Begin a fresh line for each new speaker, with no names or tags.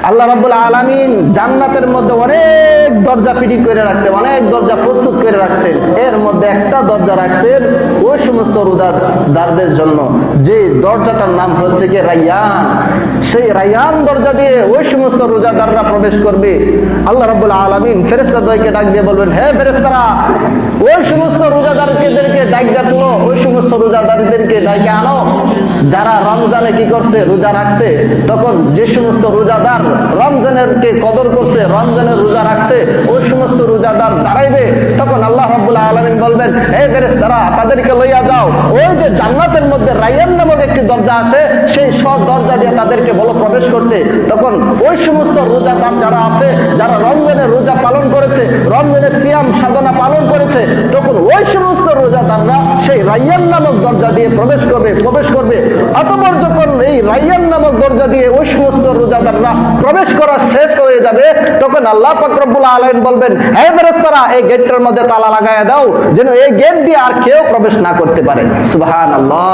আল্লাহ রাব্বুল আলামিন জান্নাতের মধ্যে অনেক দরজা ফিটিং করে রাখছে, অনেক দরজা প্রস্তুত করে রাখছেন। এর মধ্যে একটা দরজা রাখছেন ওই সমস্ত রোজাদারদের জন্য, যে দরজাটার নাম হচ্ছে কি রায়্যান। সেই রায়্যান দরজা দিয়ে ওই সমস্ত রোজাদাররা প্রবেশ করবে। আল্লাহ রাব্বুল আলামিন ফেরেশতাদেরকে ডাক দিয়ে বলবেন, হে ফেরেশতারা, ওই সমস্ত রোজাদারদেরকে ডাইকা তুলো, ওই সমস্ত রোজাদারদেরকে ডাইকা আনো যারা রমজানে কি করছে, রোজা রাখছে। তখন যে সমস্ত রোজাদার রমজানেরকে কদর করছে, রমজানের রোজা রাখছে, ওই সমস্ত রোজাদার দাঁড়াইবে। তখন আল্লাহ রাব্বুল আলামিন বলবেন, হে ফেরেশতারা, তাদেরকে লইয়া যাও, ওই যে জান্নাতের মধ্যে রায়্যান নামক একটি দরজা আছে, সেই সব দরজা দিয়ে তাদেরকে বলো প্রবেশ করতে। তখন ওই সমস্ত রোজাদার যারা আছে, যারা রমজানের রোজা পালন করেছে, রমজানের সিয়াম সাধনা পালন করেছে, তখন ওই সমস্ত রোজাদাররা সেই রায়্যান নামক দরজা দিয়ে প্রবেশ করবে। অতঃপর যখন এই রায়্যান নামক দরজা দিয়ে ওই সমস্ত রোজাদাররা প্রবেশ করা শেষ হয়ে যাবে, তখন আল্লাহ পাক রব্বুল আলামিন বলবেন, হে ফেরেশতারা, এই গেটটার মধ্যে তালা লাগায়া দাও, যেন এই গেট দিয়ে আর কেউ প্রবেশ না করতে পারে। সুবহানাল্লাহ।